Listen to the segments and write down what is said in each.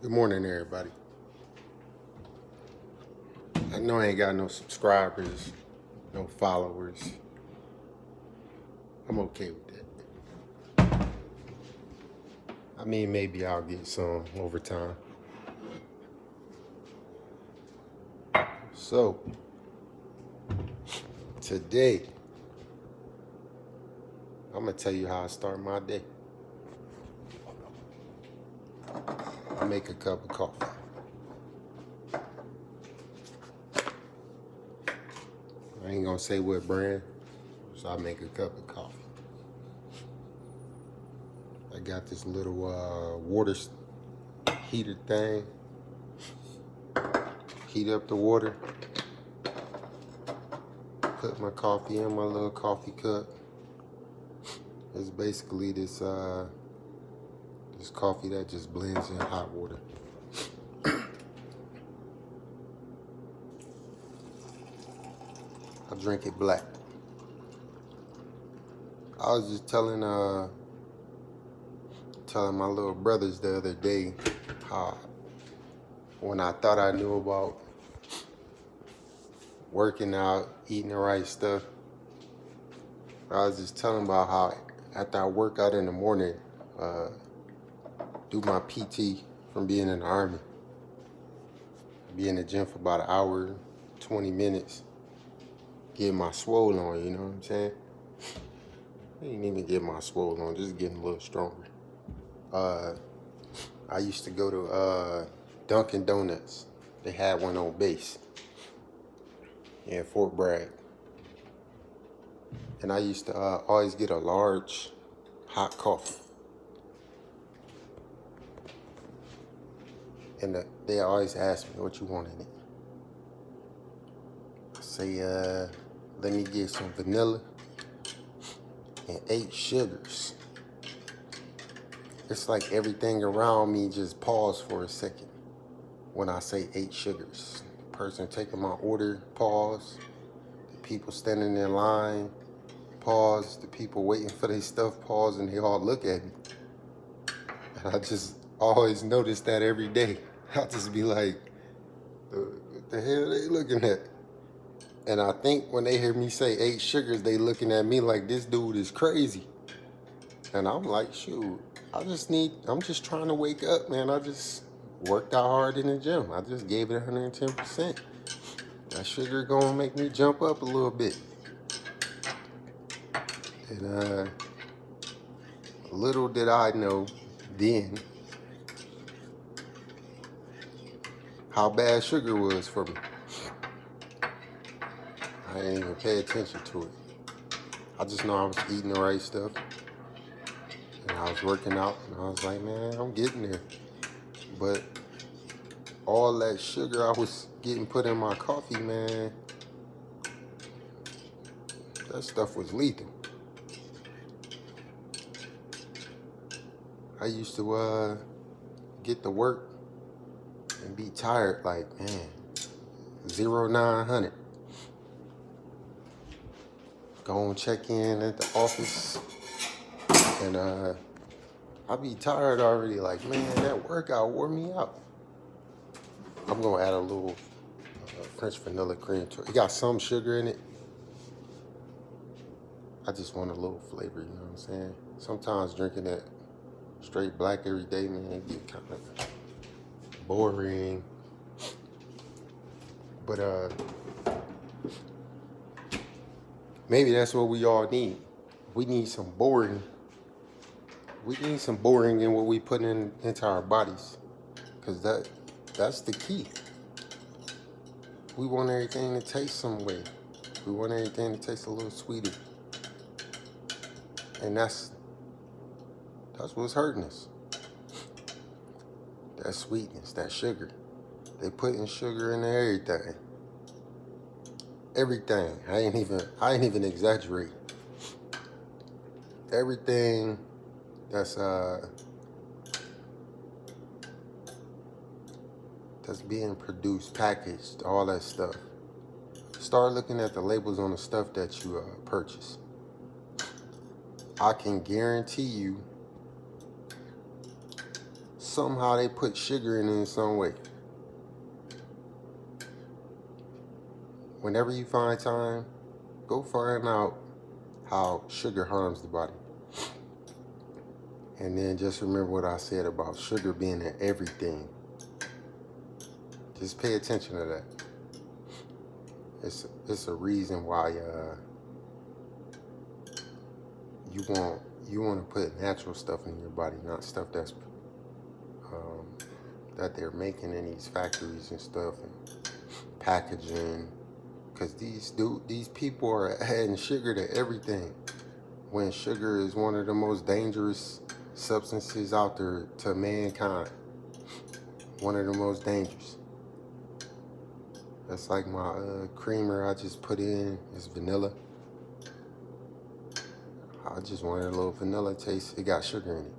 Good morning, everybody. I know I ain't got no subscribers, no followers. I'm okay with that. I mean, maybe I'll get some over time. So, today, I'm going to tell you how I start my day. I make a cup of coffee. I ain't going to say what brand, so I make a cup of coffee. I got this little water heater thing. Heat up the water. Put my coffee in my little coffee cup. It's basically this coffee that just blends in hot water. I drink it black. I was just telling my little brothers the other day how when I thought I knew about working out, eating the right stuff, I was just telling about how after I work out in the morning, do my PT from being in the Army, be in the gym for about an hour, 20 minutes, get my swole on, you know what I'm saying? I didn't even get my swole on, just getting a little stronger. I used to go to Dunkin' Donuts. They had one on base in Fort Bragg. And I used to always get a large hot coffee. And they always ask me what you want in it. I say, let me get some vanilla and 8 sugars. It's like everything around me just pause for a second when I say 8 sugars. The person taking my order, pause. The people standing in line, pause. The people waiting for their stuff, pause, and they all look at me. And I just always notice that every day. I'll just be like, what the hell are they looking at? And I think when they hear me say 8 sugars, they looking at me like this dude is crazy. And I'm like, shoot, I'm just trying to wake up, man. I just worked out hard in the gym. I just gave it 110%. That sugar gonna make me jump up a little bit. And little did I know then how bad sugar was for me. I didn't even pay attention to it. I just know I was eating the right stuff. And I was working out, and I was like, man, I'm getting there. But all that sugar I was getting put in my coffee, man, that stuff was lethal. I used to get to work and be tired, like, man, 0900. Go and check in at the office, and I be tired already, like, man, that workout wore me out. I'm gonna add a little French vanilla cream to it. It got some sugar in it. I just want a little flavor, you know what I'm saying? Sometimes drinking that straight black every day, man, it get kind of boring. But maybe that's what we all need. We need some boring. We need some boring in what we put into our bodies, because that's the key. We want everything to taste some way. We want everything to taste a little sweeter, and that's what's hurting us. That sweetness, that sugar. They putting sugar in everything. Everything. I ain't even exaggerate. Everything that's being produced, packaged, all that stuff. Start looking at the labels on the stuff that you purchase. I can guarantee you somehow they put sugar in some way. Whenever you find time, go find out how sugar harms the body. And then just remember what I said about sugar being in everything. Just pay attention to that. It's a reason why you want to put natural stuff in your body, not stuff that's that they're making in these factories and stuff and packaging. Because these people are adding sugar to everything, when sugar is one of the most dangerous substances out there to mankind. One of the most dangerous. That's like my creamer I just put in is vanilla. I just wanted a little vanilla taste. It got sugar in it.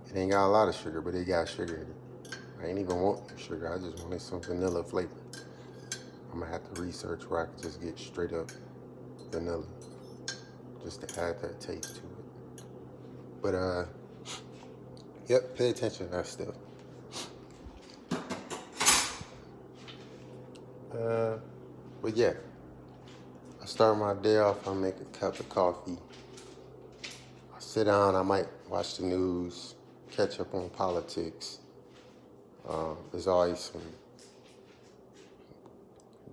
It ain't got a lot of sugar, but it got sugar in it. I ain't even want sugar. I just wanted some vanilla flavor. I'm gonna have to research where I can just get straight up vanilla, just to add that taste to it. But yep, pay attention to that stuff. But yeah, I start my day off, I make a cup of coffee. I sit down, I might watch the news, catch up on politics. There's always some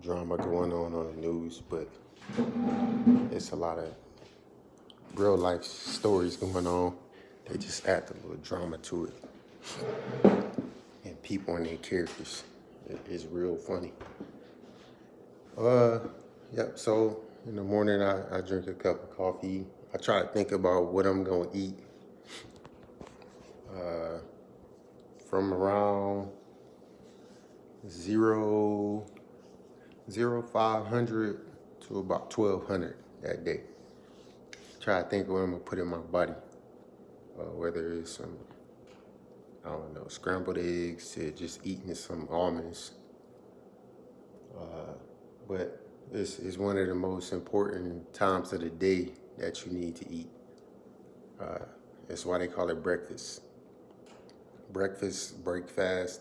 drama going on the news, but it's a lot of real life stories going on. They just add a little drama to it. And people and their characters. It's real funny. Yep, so in the morning I drink a cup of coffee. I try to think about what I'm gonna eat. From around 500 to about 1200 that day. Try to think of what I'm gonna put in my body. Whether it's some, I don't know, scrambled eggs to just eating some almonds. But it's one of the most important times of the day that you need to eat. That's why they call it breakfast. Breakfast, break fast,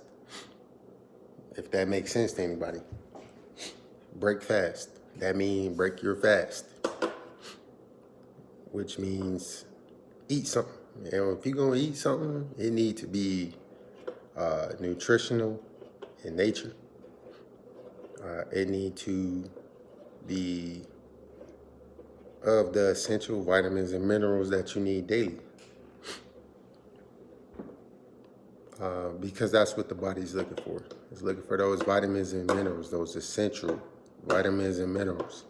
if that makes sense to anybody. Break fast, that means break your fast, which means eat something. And if you're gonna eat something, it needs to be nutritional in nature. It needs to be of the essential vitamins and minerals that you need daily. Because that's what the body's looking for. It's looking for those vitamins and minerals, those essential vitamins and minerals.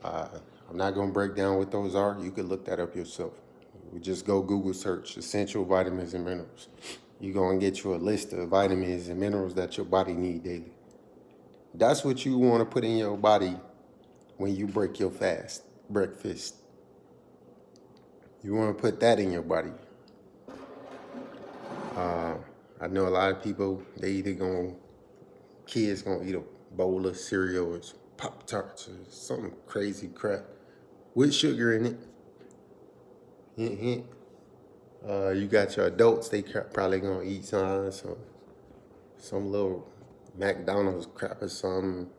I'm not going to break down what those are. You can look that up yourself. We just go Google search essential vitamins and minerals. You're going to get you a list of vitamins and minerals that your body need daily. That's what you want to put in your body when you break your fast, breakfast. You want to put that in your body. I know a lot of people, kids gonna eat a bowl of cereal or Pop-Tarts or something crazy crap with sugar in it. Hint, hint. You got your adults, they probably gonna eat some little McDonald's crap or something.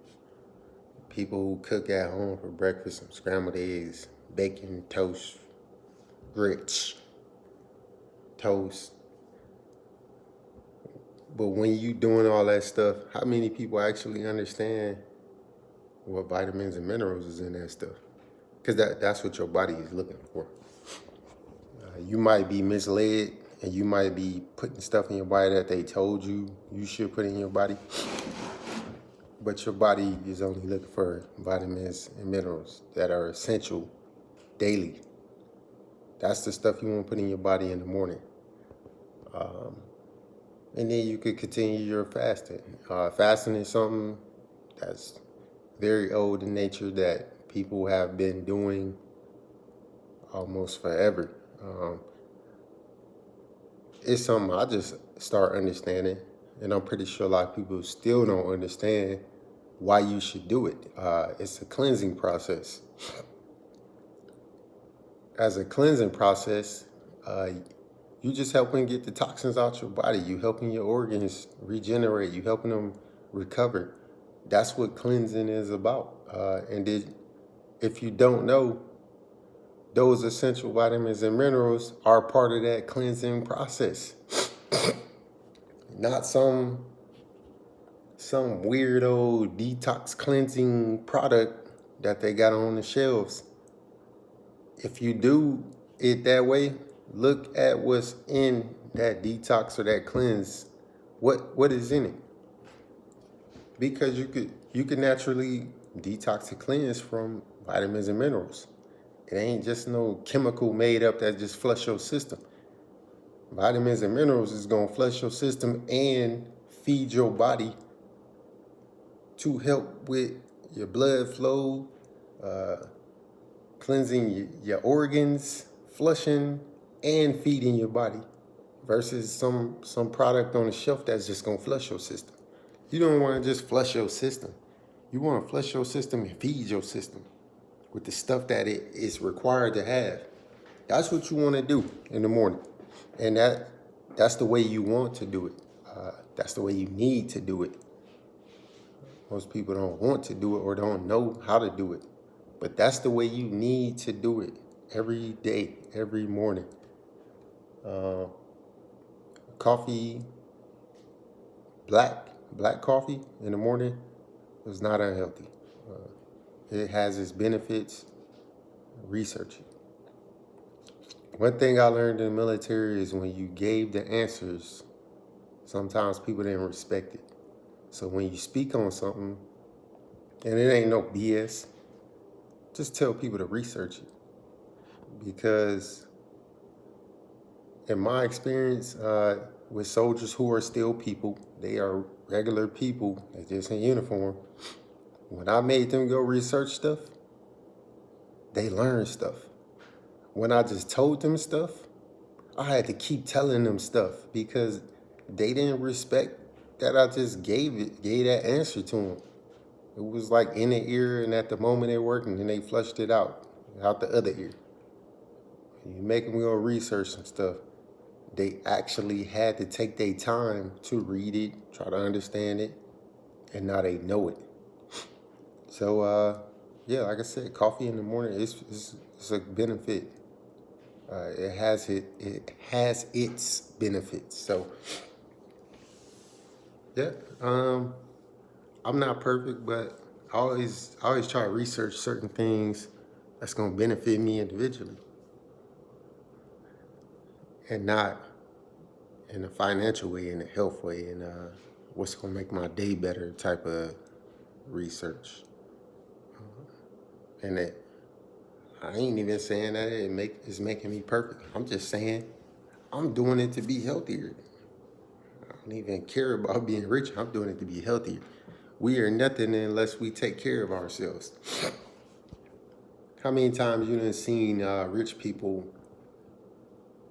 People who cook at home for breakfast, some scrambled eggs, bacon, toast, grits, toast. But when you doing all that stuff, how many people actually understand what vitamins and minerals is in that stuff? Because that's what your body is looking for. You might be misled and you might be putting stuff in your body that they told you should put in your body. But your body is only looking for vitamins and minerals that are essential daily. That's the stuff you want to put in your body in the morning. And then you could continue your fasting. Fasting is something that's very old in nature that people have been doing almost forever. It's something I just start understanding, and I'm pretty sure a lot of people still don't understand why you should do it. It's a cleansing process. As a cleansing process, You just helping get the toxins out your body. You helping your organs regenerate. You helping them recover. That's what cleansing is about. If you don't know, those essential vitamins and minerals are part of that cleansing process. Not some weirdo detox cleansing product that they got on the shelves. If you do it that way, look at what's in that detox or that cleanse. What is in it? Because you could naturally detox and cleanse from vitamins and minerals. It ain't just no chemical made up that just flush your system. Vitamins and minerals is gonna flush your system and feed your body to help with your blood flow, cleansing your organs, flushing, and feeding your body, versus some product on the shelf that's just gonna flush your system. You don't want to just flush your system. You want to flush your system and feed your system with the stuff that it is required to have. That's what you want to do in the morning, and that's the way you want to do it. That's the way you need to do it. Most people don't want to do it or don't know how to do it, but that's the way you need to do it every day, every morning. Coffee, black coffee in the morning is not unhealthy. It has its benefits. Research it. One thing I learned in the military is when you gave the answers, sometimes people didn't respect it. So when you speak on something, and it ain't no BS, just tell people to research it. Because in my experience, with soldiers who are still people, they are regular people, they're just in uniform. When I made them go research stuff, they learned stuff. When I just told them stuff, I had to keep telling them stuff because they didn't respect that I just gave that answer to them. It was like in the ear and at the moment it worked, and then they flushed it out the other ear. You make them go research some stuff. They actually had to take their time to read it, try to understand it, and now they know it. So, yeah, like I said, coffee in the morning is a benefit. It has its benefits. So, yeah, I'm not perfect, but I always try to research certain things that's gonna benefit me individually, and not in a financial way, in a health way, and what's gonna make my day better type of research. And I ain't even saying that it's making me perfect. I'm just saying I'm doing it to be healthier. I don't even care about being rich. I'm doing it to be healthier. We are nothing unless we take care of ourselves. How many times you done seen rich people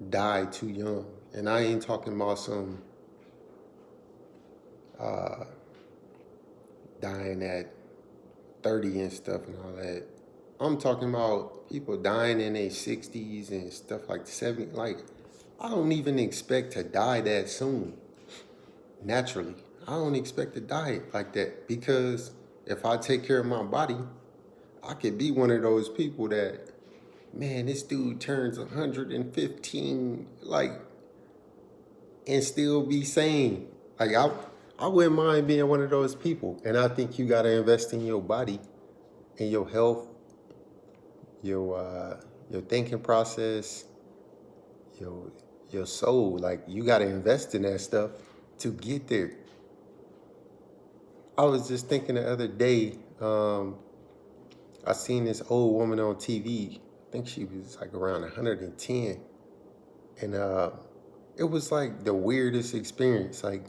die too young? And I ain't talking about some dying at 30 and stuff and all that. I'm talking about people dying in their 60s and stuff like 70. Like, I don't even expect to die that soon. Naturally, I don't expect to die like that, because if I take care of my body, I could be one of those people that, man, this dude turns 115, like, and still be sane. Like, I wouldn't mind being one of those people. And I think you got to invest in your body, in your health, your thinking process, your soul. Like, you got to invest in that stuff to get there. I was just thinking the other day, I seen this old woman on TV. I think she was like around 110. And it was like the weirdest experience. Like,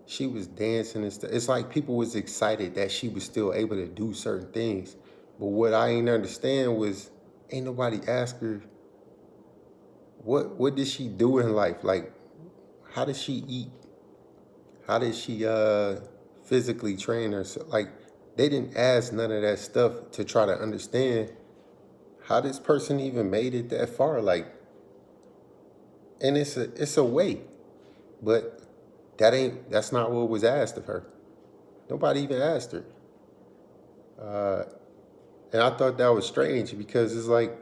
she was dancing and stuff. It's like people was excited that she was still able to do certain things. But what I ain't understand was, ain't nobody ask her, what did she do in life? Like, how did she eat? How did she physically train herself? Like, they didn't ask none of that stuff to try to understand how this person even made it that far. Like, And it's a way, but that's not what was asked of her. Nobody even asked her. Uh, and I thought that was strange because it's like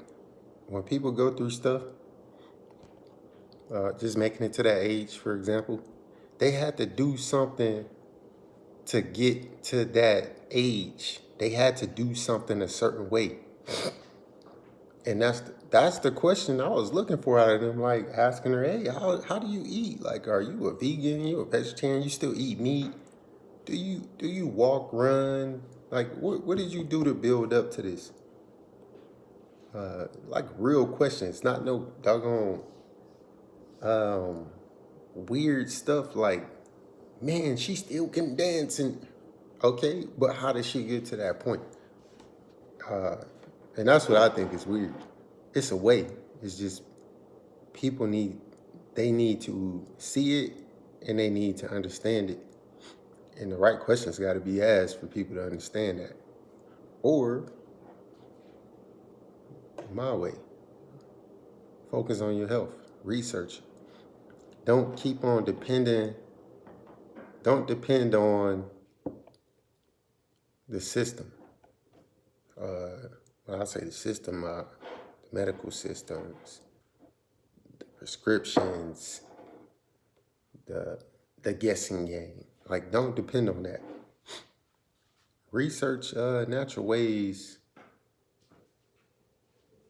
when people go through stuff, just making it to that age, for example, they had to do something to get to that age. They had to do something a certain way. And that's the question I was looking for out of them, like asking her, hey, how do you eat? Like, are you a vegan? You a vegetarian? You still eat meat? Do you walk, run? Like, what did you do to build up to this? Like real questions, not no doggone weird stuff like, man, she still can dance and okay, but how did she get to that point? And that's what I think is weird. It's a way. It's just people they need to see it and they need to understand it. And the right questions got to be asked for people to understand that. Or my way, focus on your health, research. Don't keep on don't depend on the system. When I say the system, the medical systems, the prescriptions, the guessing game. Like, don't depend on that. Research natural ways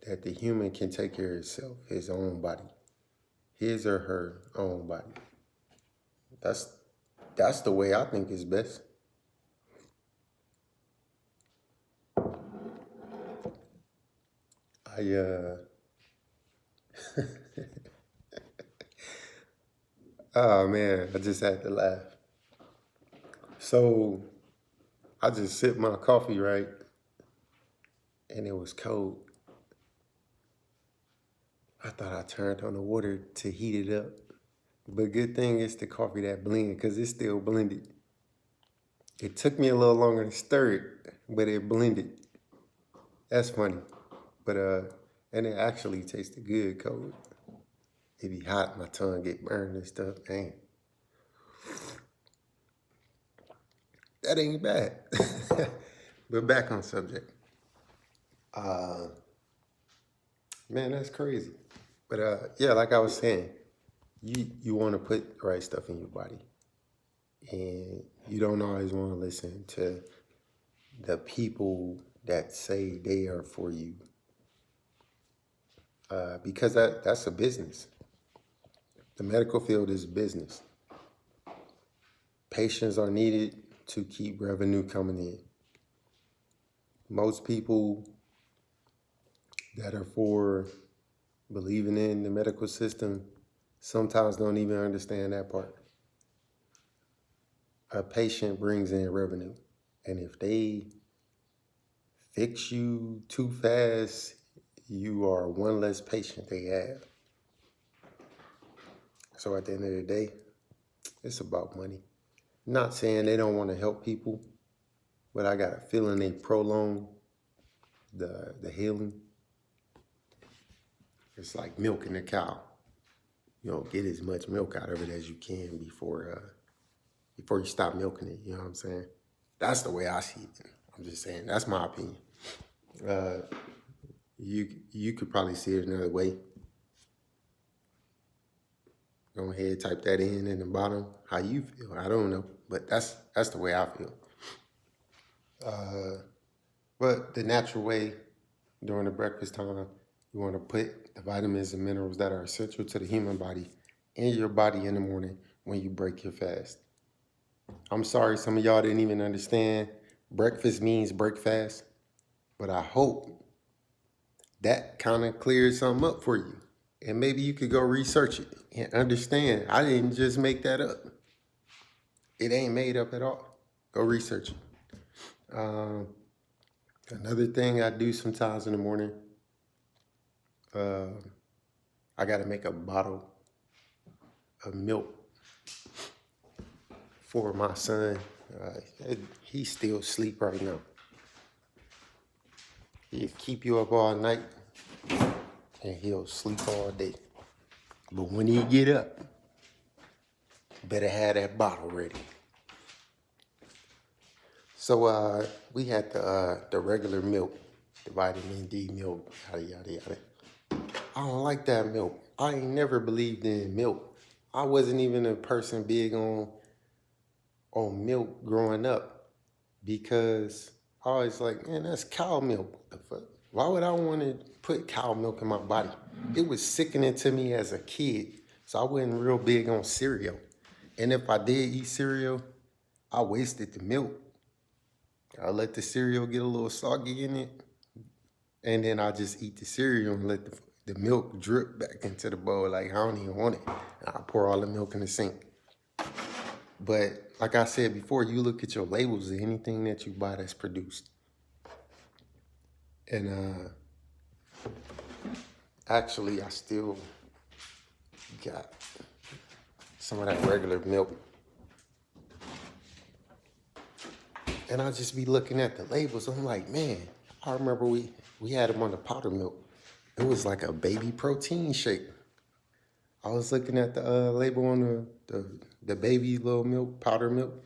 that the human can take care of himself, his own body, his or her own body. That's the way I think is best. Oh man, I just had to laugh. So I just sipped my coffee, right? And it was cold. I thought I turned on the water to heat it up. But good thing it's the coffee that blended because it's still blended. It took me a little longer to stir it, but it blended. That's funny. But and it actually tasted good cold. It be hot, my tongue get burned and stuff. Dang. That ain't bad. But back on subject. Man, that's crazy. But yeah, like I was saying, you want to put the right stuff in your body. And you don't always want to listen to the people that say they are for you. Because that's a business. The medical field is business. Patients are needed to keep revenue coming in. Most people that are for believing in the medical system sometimes don't even understand that part. A patient brings in revenue, and if they fix you too fast, you are one less patient they have. So at the end of the day, it's about money. Not saying they don't want to help people, but I got a feeling they prolong the healing. It's like milking a cow. You know, get as much milk out of it as you can before you stop milking it. You know what I'm saying? That's the way I see it. I'm just saying, that's my opinion. You could probably see it another way. Go ahead, type that in the bottom. How you feel? I don't know, but that's the way I feel. But the natural way during the breakfast time, you want to put the vitamins and minerals that are essential to the human body in your body in the morning when you break your fast. I'm sorry, some of y'all didn't even understand breakfast means break fast, but I hope that kind of clears something up for you. And maybe you could go research it and understand. I didn't just make that up. It ain't made up at all. Go research it. Another thing I do sometimes in the morning, I got to make a bottle of milk for my son. He's still asleep right now. He'll keep you up all night and he'll sleep all day. But when he get up, better have that bottle ready. So we had the regular milk, the vitamin D milk, yada yada yada. I don't like that milk. I ain't never believed in milk. I wasn't even a person big on milk growing up because I was like, man, that's cow milk. What the fuck? Why would I want to put cow milk in my body? It was sickening to me as a kid. So I wasn't real big on cereal. And if I did eat cereal, I wasted the milk. I let the cereal get a little soggy in it. And then I just eat the cereal and let the milk drip back into the bowl. Like, I don't even want it. And I pour all the milk in the sink. But like I said before, you look at your labels of anything that you buy that's produced. And actually, I still got some of that regular milk. And I just be looking at the labels. I'm like, man, I remember we had them on the powder milk. It was like a baby protein shake. I was looking at the label on the baby little milk, powder milk.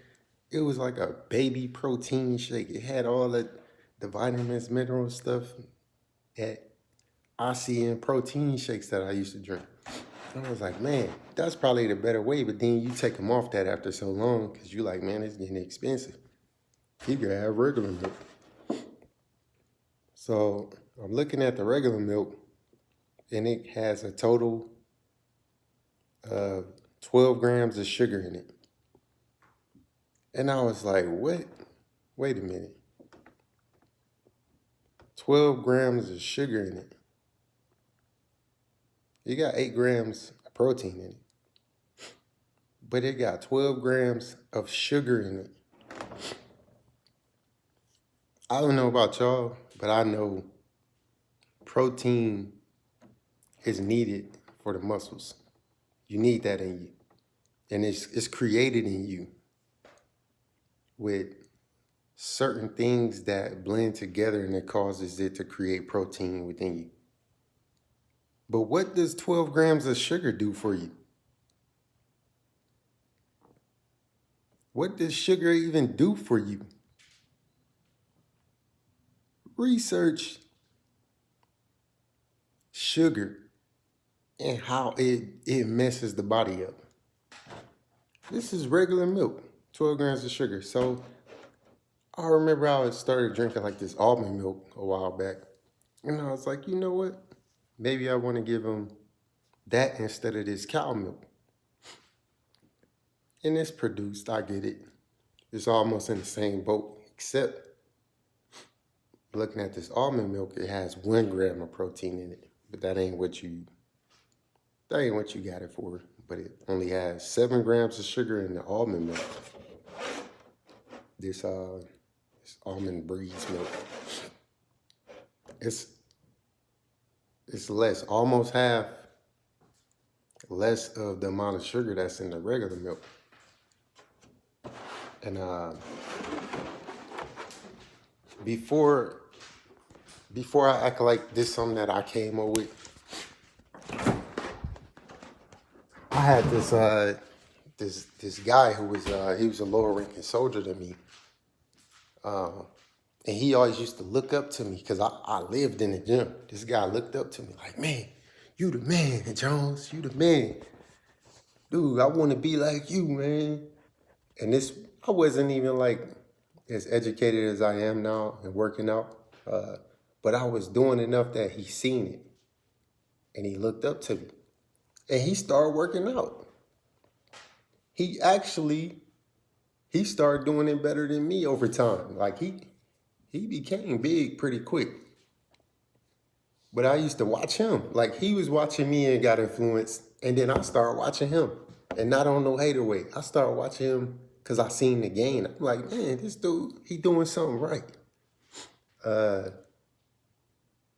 It was like a baby protein shake. It had all the vitamins, minerals, stuff that I see in protein shakes that I used to drink. And I was like, man, that's probably the better way. But then you take them off that after so long because you're like, man, it's getting expensive. You can have regular milk. So I'm looking at the regular milk, and it has a total of 12 grams of sugar in it. And I was like, what? Wait a minute. 12 grams of sugar in it. You got 8 grams of protein in it. But it got 12 grams of sugar in it. I don't know about y'all, but I know protein is needed for the muscles. You need that in you. And it's created in you with certain things that blend together, and it causes it to create protein within you. But what does 12 grams of sugar do for you? What does sugar even do for you? Research sugar and how it messes the body up. This is regular milk, 12 grams of sugar. So I remember I started drinking like this almond milk a while back. And I was like, you know what? Maybe I want to give them that instead of this cow milk. And it's produced, I get it. It's almost in the same boat, except looking at this almond milk, it has 1 gram of protein in it. But that ain't what you got it for. But it only has 7 grams of sugar in the almond milk. This almond breeze milk. It's less, almost half less of the amount of sugar that's in the regular milk. And before I act like this is something that I came up with, I had this guy who was he was a lower ranking soldier than me. And he always used to look up to me because I lived in the gym. This guy looked up to me like, man, you the man, Jones. You the man. Dude, I want to be like you, man. And I wasn't even like as educated as I am now and working out. But I was doing enough that he seen it. And he looked up to me. And he started working out. He started doing it better than me over time. Like he became big pretty quick. But I used to watch him. Like he was watching me and got influenced. And then I started watching him. And not on no hater way. I started watching him because I seen the gain. I'm like, man, this dude, he doing something right.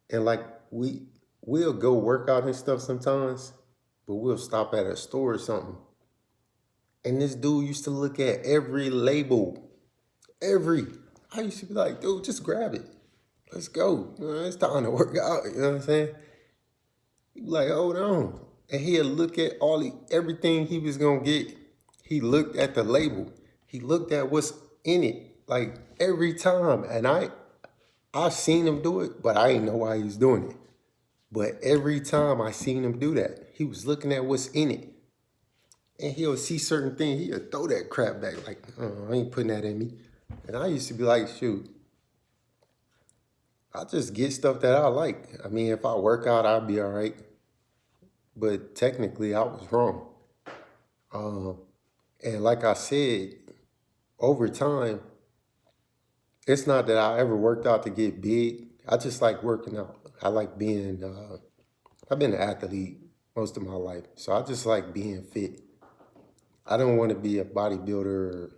And like we'll go work out and stuff sometimes, but we'll stop at a store or something. And this dude used to look at every label. I used to be like, dude, just grab it. Let's go. It's time to work out. You know what I'm saying? He be like, hold on. and he'll look at everything he was gonna get. He looked at the label. He looked at what's in it, like every time. And I've seen him do it, but I didn't know why he was doing it. But every time I seen him do that, he was looking at what's in it. And he'll see certain things, he'll throw that crap back, like, oh, I ain't putting that in me. And I used to be like, shoot, I just get stuff that I like. I mean, if I work out, I'll be all right. But technically, I was wrong. And like I said, over time, it's not that I ever worked out to get big. I just like working out. I like being, I've been an athlete most of my life. So I just like being fit. I don't want to be a bodybuilder or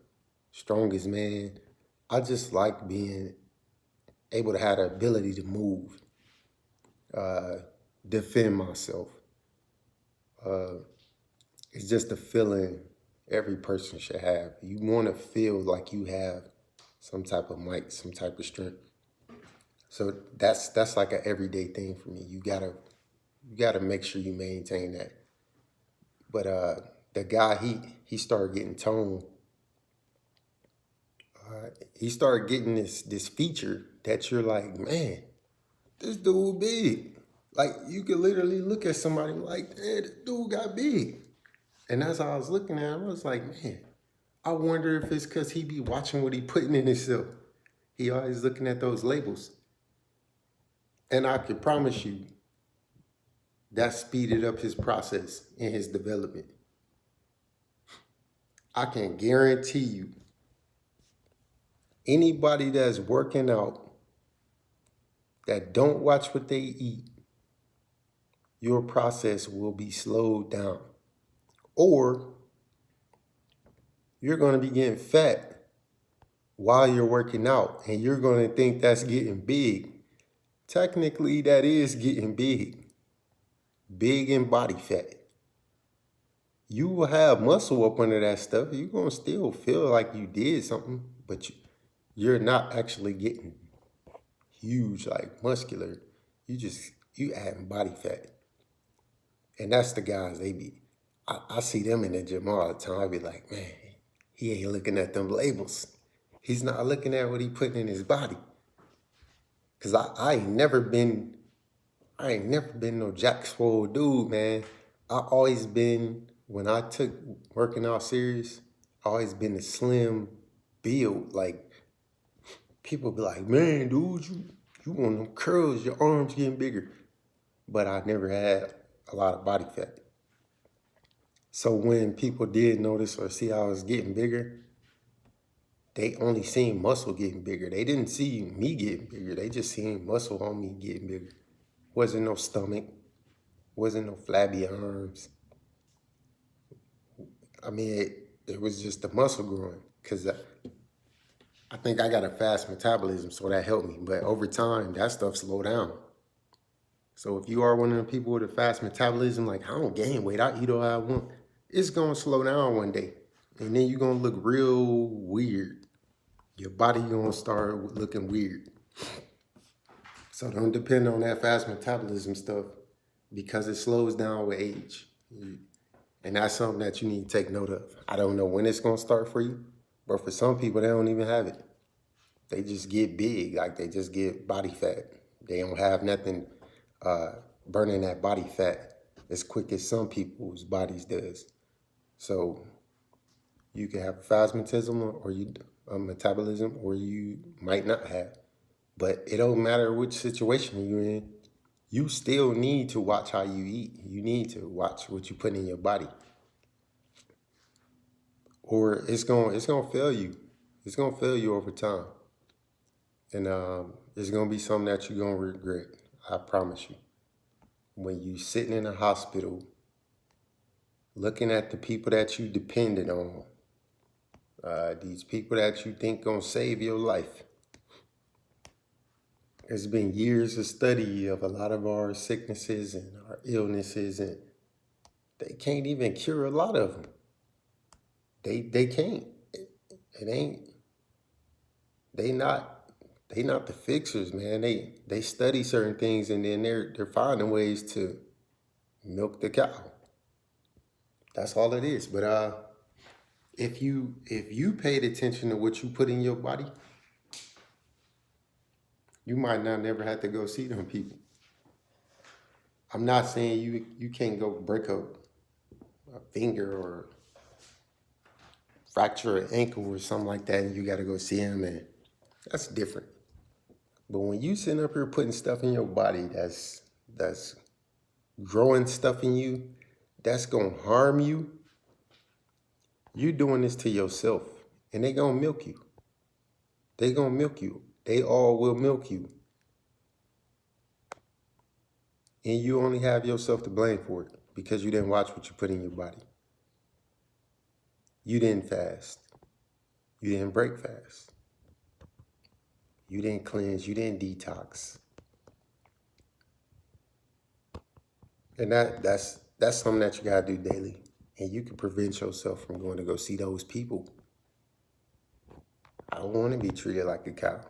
strongest man. I just like being able to have the ability to move, defend myself. It's just a feeling every person should have. You want to feel like you have some type of might, some type of strength. So that's like an everyday thing for me. You gotta make sure you maintain that. But the guy, he started getting toned. He started getting this feature that you're like, man, this dude big. Like, you could literally look at somebody like, hey, this dude got big. And as I was looking at him, I was like, man, I wonder if it's because he be watching what he putting in himself. He always looking at those labels. And I can promise you, that speeded up his process in his development. I can guarantee you, anybody that's working out that don't watch what they eat, your process will be slowed down. Or you're going to be getting fat while you're working out, and you're going to think that's getting big. Technically, that is getting big. Big in body fat. You will have muscle up under that stuff. You're going to still feel like you did something, but you're not actually getting huge, like muscular. You adding body fat. And that's the guys, I see them in the gym all the time. I be like, man, he ain't looking at them labels. He's not looking at what he putting in his body. Cause I ain't never been no jack swole dude, man. I always been, when I took working out serious, I always been a slim build. Like, people be like, man, dude, you want them curls, your arms getting bigger. But I never had a lot of body fat. So when people did notice or see I was getting bigger, they only seen muscle getting bigger. They didn't see me getting bigger. They just seen muscle on me getting bigger. Wasn't no stomach. Wasn't no flabby arms. I mean, it was just the muscle growing. Because I think I got a fast metabolism, so that helped me. But over time, that stuff slowed down. So if you are one of the people with a fast metabolism, like, I don't gain weight, I eat all I want, it's going to slow down one day. And then you're going to look real weird. Your body going to start looking weird. So don't depend on that fast metabolism stuff, because it slows down with age. And that's something that you need to take note of. I don't know when it's going to start for you, but for some people, they don't even have it. They just get big, like they just get body fat. They don't have nothing burning that body fat as quick as some people's bodies does. So you can have fast metabolism or you might not have. But it don't matter which situation you're in. You still need to watch how you eat. You need to watch what you put in your body. Or it's gonna fail you. It's gonna fail you over time. And it's gonna be something that you're gonna regret. I promise you. When you sitting in a hospital, looking at the people that you depended on, these people that you think gonna save your life. There's been years of study of a lot of our sicknesses and our illnesses, and they can't even cure a lot of them. They can't. It ain't. They not the fixers, man. They study certain things, and then they're finding ways to milk the cow. That's all it is. But if you paid attention to what you put in your body, you might not never have to go see them people. I'm not saying you can't go break a finger or fracture an ankle or something like that, and you got to go see him, and that's different. But when you sitting up here putting stuff in your body that's growing stuff in you, that's gonna harm you, you doing this to yourself, and they gonna milk you. They gonna milk you. They all will milk you, and you only have yourself to blame for it because you didn't watch what you put in your body. You didn't fast. You didn't break fast. You didn't cleanse. You didn't detox. And that's something that you gotta do daily. And you can prevent yourself from going to go see those people. I don't want to be treated like a cow.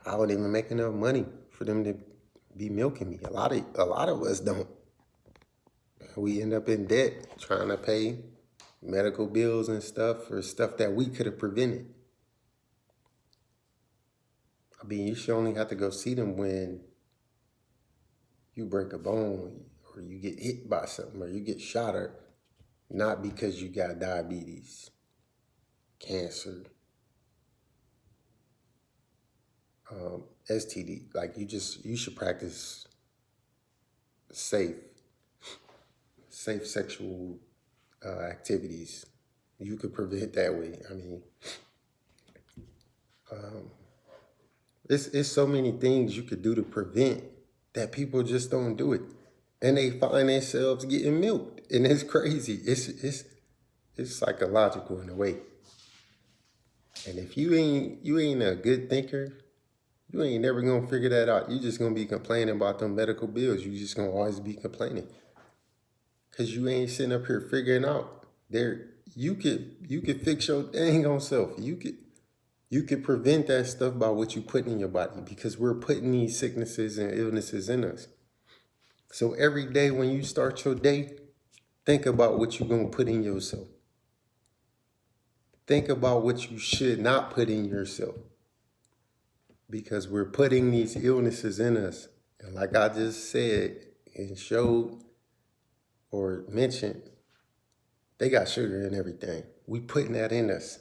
I don't even make enough money for them to be milking me. A lot of us don't. We end up in debt trying to pay medical bills and stuff for stuff that we could have prevented. I mean, you should only have to go see them when you break a bone or you get hit by something or you get shot, or not because you got diabetes, cancer, STD. Like you should practice safe sexual activities. You could prevent that way. I mean, it's so many things you could do to prevent that people just don't do it, and they find themselves getting milked, and it's crazy. It's psychological in a way. And if you ain't a good thinker, you ain't never gonna figure that out. You just gonna be complaining about them medical bills. You just gonna always be complaining. Cause you ain't sitting up here figuring out you could fix your dang on self. You could prevent that stuff by what you put in your body, because we're putting these sicknesses and illnesses in us. So every day when you start your day, think about what you're gonna put in yourself. Think about what you should not put in yourself, because we're putting these illnesses in us. And like I just said and showed or mentioned, they got sugar in everything. We putting that in us.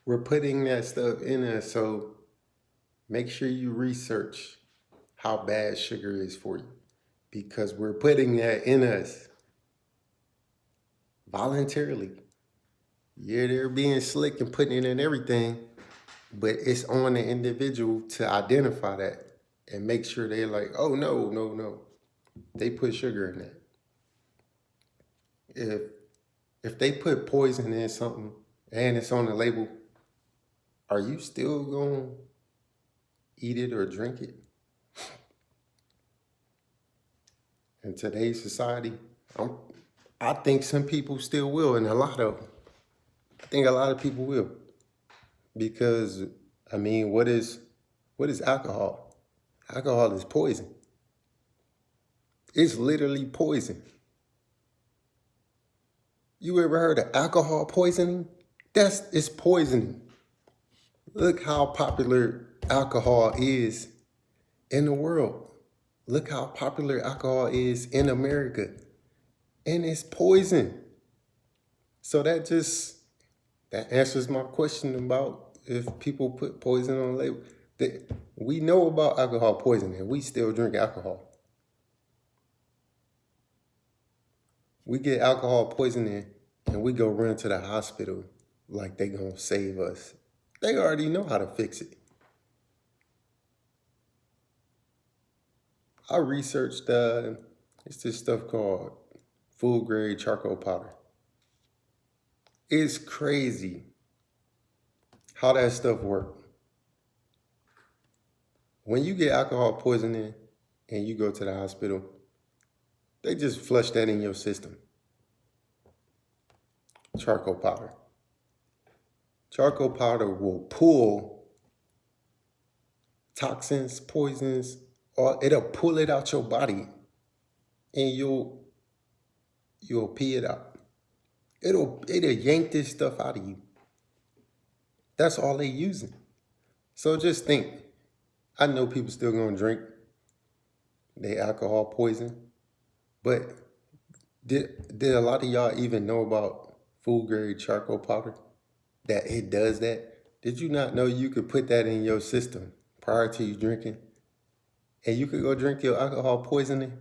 We're putting that stuff in us. So make sure you research how bad sugar is for you, because we're putting that in us voluntarily. Yeah, they're being slick and putting it in everything, but it's on the individual to identify that and make sure they're like, oh, no. They put sugar in that. If they put poison in something and it's on the label, are you still going to eat it or drink it? In today's society, I think some people still will, and I think a lot of people will. Because, I mean, what is alcohol? Alcohol is poison. It's literally poison. You ever heard of alcohol poisoning? It's poisoning. Look how popular alcohol is in the world. Look how popular alcohol is in America. And it's poison. So that answers my question about if people put poison on the label. We know about alcohol poisoning, and we still drink alcohol. We get alcohol poisoning and we go run to the hospital like they gonna save us. They already know how to fix it. I researched it's this stuff called food grade charcoal powder. It's crazy how that stuff works. When you get alcohol poisoning and you go to the hospital, they just flush that in your system. Charcoal powder. Charcoal powder will pull toxins, poisons, or it'll pull it out your body, and you'll pee it out. It'll yank this stuff out of you. That's all they using. So just think, I know people still gonna drink they alcohol poison, but did a lot of y'all even know about food grade charcoal powder? That it does that? Did you not know you could put that in your system prior to you drinking? And you could go drink your alcohol poisoning.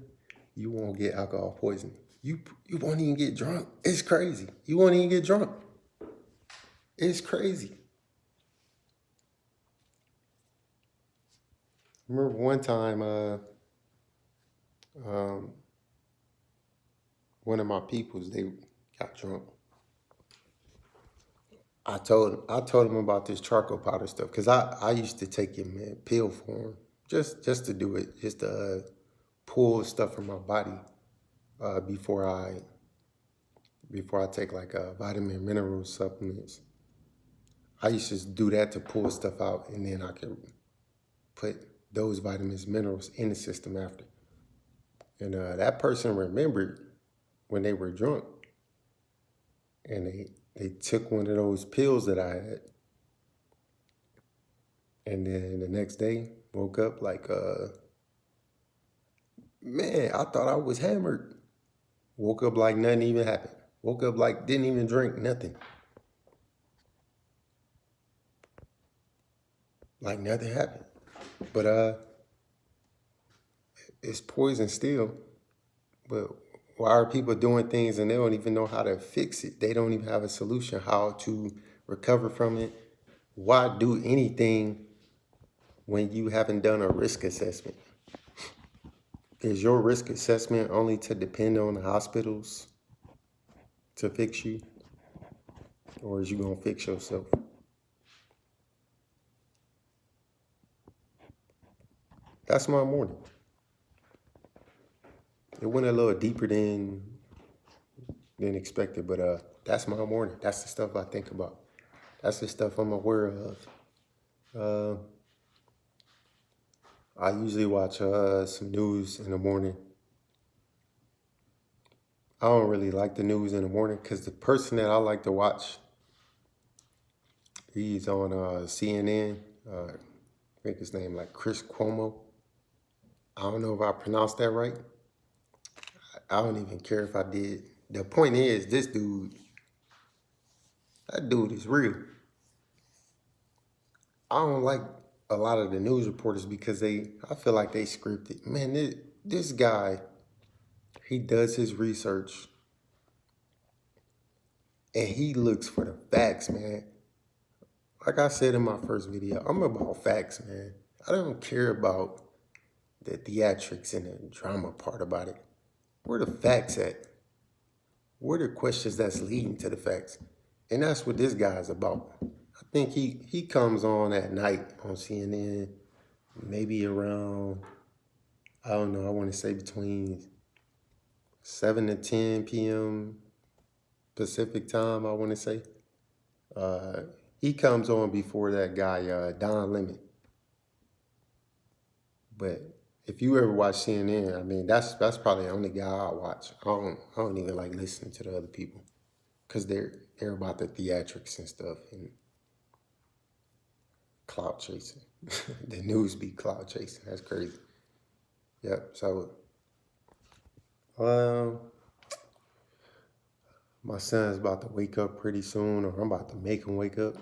You won't get alcohol poisoning. You won't even get drunk. It's crazy. You won't even get drunk. It's crazy. Remember one time, one of my peoples, they got drunk. I told him about this charcoal powder stuff because I used to take it, man, pill form, just to do it, just to pull stuff from my body before I take like vitamin mineral supplements. I used to do that to pull stuff out, and then I could put those vitamins, minerals in the system after. And that person remembered when they were drunk, and they took one of those pills that I had, and then the next day woke up like, man, I thought I was hammered. Woke up like nothing even happened. Woke up like didn't even drink nothing. Like nothing happened. But it's poison still. But why are people doing things and they don't even know how to fix it? They don't even have a solution how to recover from it. Why do anything when you haven't done a risk assessment? Is your risk assessment only to depend on the hospitals to fix you? Or is you gonna fix yourself? That's my morning. It went a little deeper than expected, but that's my morning. That's the stuff I think about. That's the stuff I'm aware of. I usually watch some news in the morning. I don't really like the news in the morning because the person that I like to watch, he's on CNN. I think his name like Chris Cuomo. I don't know if I pronounced that right. I don't even care if I did. The point is, that dude is real. I don't like a lot of the news reporters because I feel like they scripted. Man, this guy, he does his research and he looks for the facts, man. Like I said in my first video, I'm about facts, man. I don't care about the theatrics and the drama part about it. Where the facts at? Where the questions that's leading to the facts? And that's what this guy's about. I think he comes on at night on CNN, maybe around, I don't know, I want to say between 7 to 10 p.m. Pacific time, I want to say. He comes on before that guy, Don Lemon. But if you ever watch CNN, I mean, that's probably the only guy I watch. I don't even like listening to the other people because they're about the theatrics and stuff and clout chasing. The news be clout chasing. That's crazy. Yep. So, my son's about to wake up pretty soon, or I'm about to make him wake up.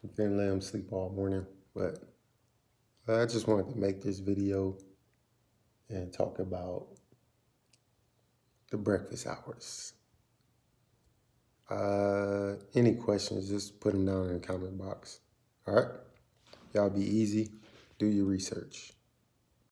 I'm gonna let him sleep all morning, but I just wanted to make this video and talk about the breakfast hours. Any questions, just put them down in the comment box. All right? Y'all be easy. Do your research.